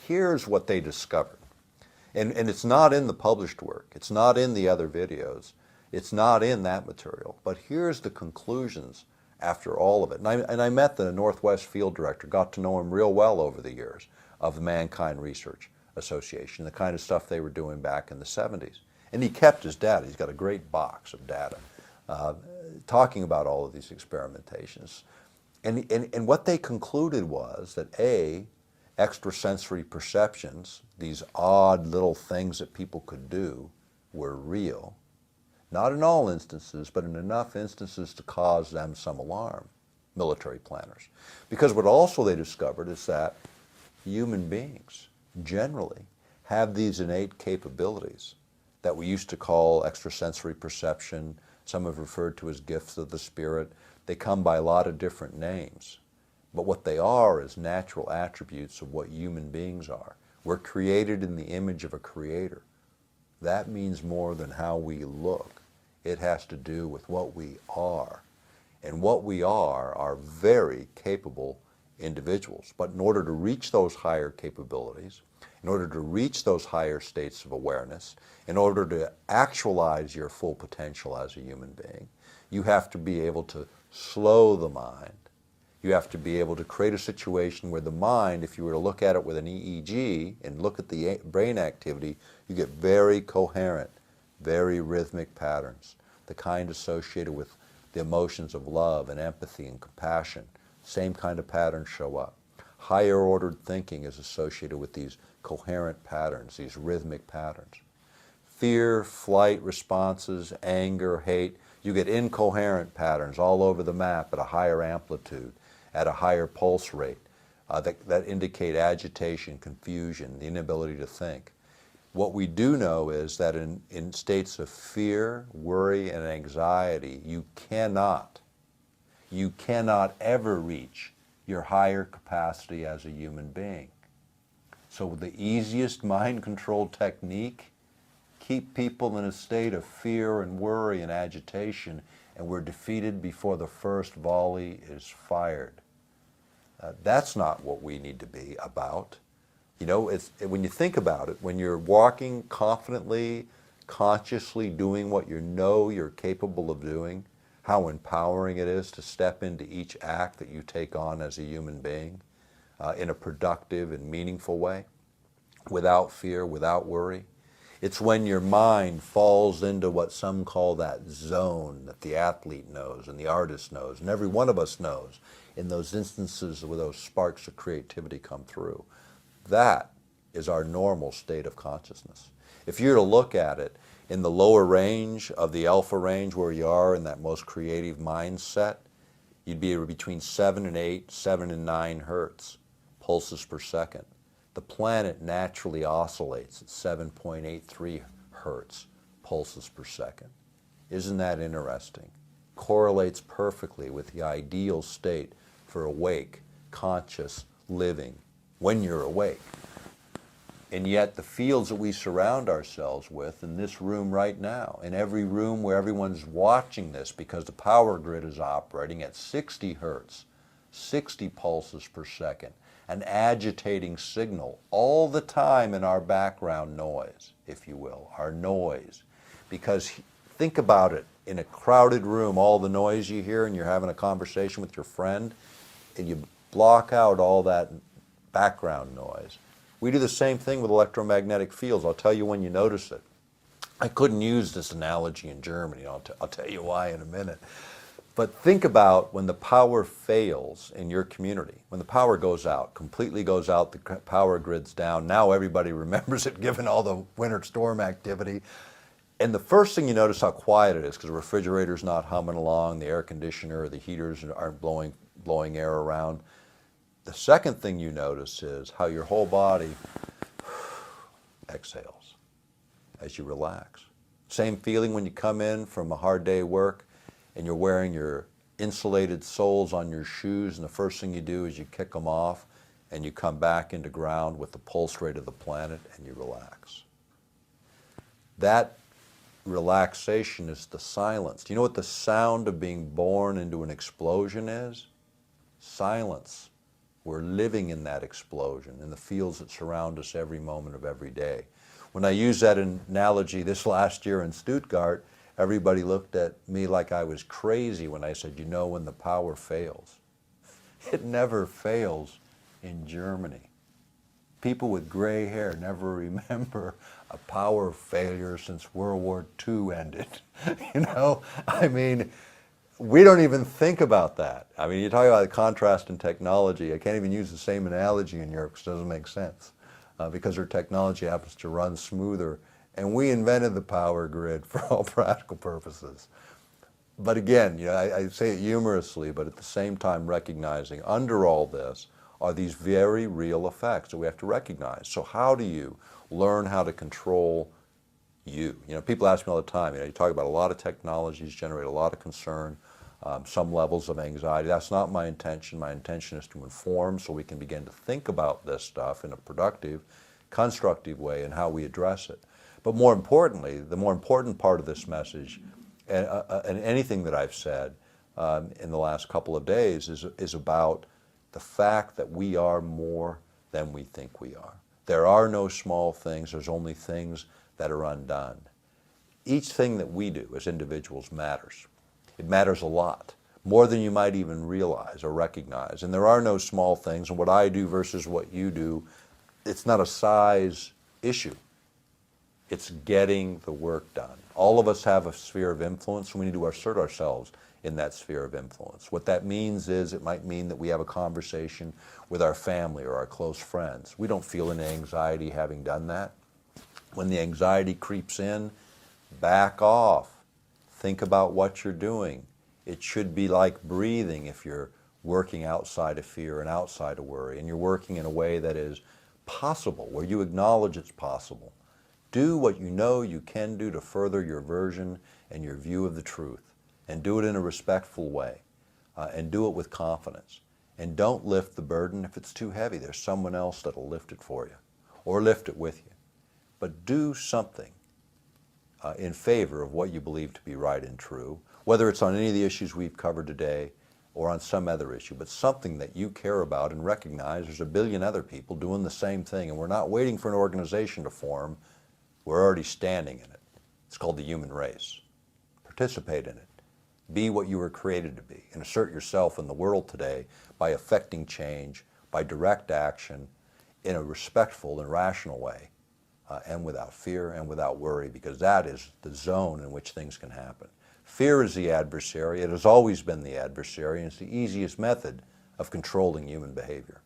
Here's what they discovered. And it's not in the published work. It's not in the other videos. It's not in that material. But here's the conclusions after all of it. And I met the Northwest field director, got to know him real well over the years, of the Mankind Research Association, the kind of stuff they were doing back in the 70s. And he kept his data. He's got a great box of data talking about all of these experimentations. And what they concluded was that A, extrasensory perceptions, these odd little things that people could do, were real. Not in all instances, but in enough instances to cause them some alarm, military planners. Because what also they discovered is that human beings generally have these innate capabilities that we used to call extrasensory perception. Some have referred to as gifts of the spirit. They come by a lot of different names. But what they are is natural attributes of what human beings are. We're created in the image of a creator. That means more than how we look. It has to do with what we are. And what we are very capable individuals. But in order to reach those higher capabilities, in order to reach those higher states of awareness, in order to actualize your full potential as a human being, you have to be able to slow the mind. You have to be able to create a situation where the mind, if you were to look at it with an EEG and look at the brain activity, you get very coherent, very rhythmic patterns, the kind associated with the emotions of love and empathy and compassion. Same kind of patterns show up. Higher ordered thinking is associated with these coherent patterns, these rhythmic patterns. Fear, flight responses, anger, hate, you get incoherent patterns all over the map at a higher amplitude, at a higher pulse rate, that indicate agitation, confusion, the inability to think. What we do know is that in states of fear, worry, and anxiety, you cannot ever reach your higher capacity as a human being. So the easiest mind control technique, keep people in a state of fear and worry and agitation, and we're defeated before the first volley is fired. That's not what we need to be about. You know, when you think about it, when you're walking confidently, consciously doing what you know you're capable of doing, how empowering it is to step into each act that you take on as a human being in a productive and meaningful way, without fear, without worry. It's when your mind falls into what some call that zone that the athlete knows and the artist knows and every one of us knows in those instances where those sparks of creativity come through. That is our normal state of consciousness. If you were to look at it in the lower range of the alpha range where you are in that most creative mindset, you'd be between 7 and 8, 7 and 9 hertz pulses per second. The planet naturally oscillates at 7.83 hertz pulses per second. Isn't that interesting? Correlates perfectly with the ideal state for awake, conscious living when you're awake. And yet the fields that we surround ourselves with in this room right now, in every room where everyone's watching this because the power grid is operating at 60 hertz, 60 pulses per second, an agitating signal all the time in our background noise, if you will, our noise. Because think about it, in a crowded room, all the noise you hear and you're having a conversation with your friend, and you block out all that background noise. We do the same thing with electromagnetic fields. I'll tell you when you notice it. I couldn't use this analogy in Germany. I'll tell you why in a minute. But think about when the power fails in your community, when the power goes out, completely goes out, the power grid's down. Now everybody remembers it given all the winter storm activity. And the first thing you notice how quiet it is because the refrigerator's not humming along, the air conditioner or the heaters aren't blowing air around. The second thing you notice is how your whole body exhales as you relax. Same feeling when you come in from a hard day of work and you're wearing your insulated soles on your shoes, and the first thing you do is you kick them off and you come back into ground with the pulse rate of the planet and you relax. That relaxation is the silence. Do you know what the sound of being born into an explosion is? Silence. We're living in that explosion, in the fields that surround us every moment of every day. When I used that analogy this last year in Stuttgart, everybody looked at me like I was crazy when I said, you know when the power fails. It never fails in Germany. People with gray hair never remember a power failure since World War II ended. You know, I mean, we don't even think about that. I mean, you talk about the contrast in technology. I can't even use the same analogy in Europe because it doesn't make sense because their technology happens to run smoother. And we invented the power grid for all practical purposes. But again, you know, I say it humorously, but at the same time recognizing under all this are these very real effects that we have to recognize. So how do you learn how to control you? You know, people ask me all the time, you know, you talk about a lot of technologies, generate a lot of concern, some levels of anxiety. That's not my intention. My intention is to inform so we can begin to think about this stuff in a productive, constructive way and how we address it. But more importantly, the more important part of this message and anything that I've said in the last couple of days is about the fact that we are more than we think we are. There are no small things. There's only things that are undone. Each thing that we do as individuals matters. It matters a lot, more than you might even realize or recognize. And there are no small things. And what I do versus what you do, it's not a size issue. It's getting the work done. All of us have a sphere of influence, and we need to assert ourselves in that sphere of influence. What that means is it might mean that we have a conversation with our family or our close friends. We don't feel any anxiety having done that. When the anxiety creeps in, back off. Think about what you're doing. It should be like breathing if you're working outside of fear and outside of worry, and you're working in a way that is possible, where you acknowledge it's possible. Do what you know you can do to further your version and your view of the truth, and do it in a respectful way, and do it with confidence. And don't lift the burden if it's too heavy. There's someone else that'll lift it for you, or lift it with you. But do something in favor of what you believe to be right and true, whether it's on any of the issues we've covered today or on some other issue, but something that you care about and recognize there's a billion other people doing the same thing, and we're not waiting for an organization to form. We're already standing in it. It's called the human race. Participate in it. Be what you were created to be, and assert yourself in the world today by affecting change, by direct action, in a respectful and rational way, and without fear and without worry, because that is the zone in which things can happen. Fear is the adversary. It has always been the adversary, and it's the easiest method of controlling human behavior.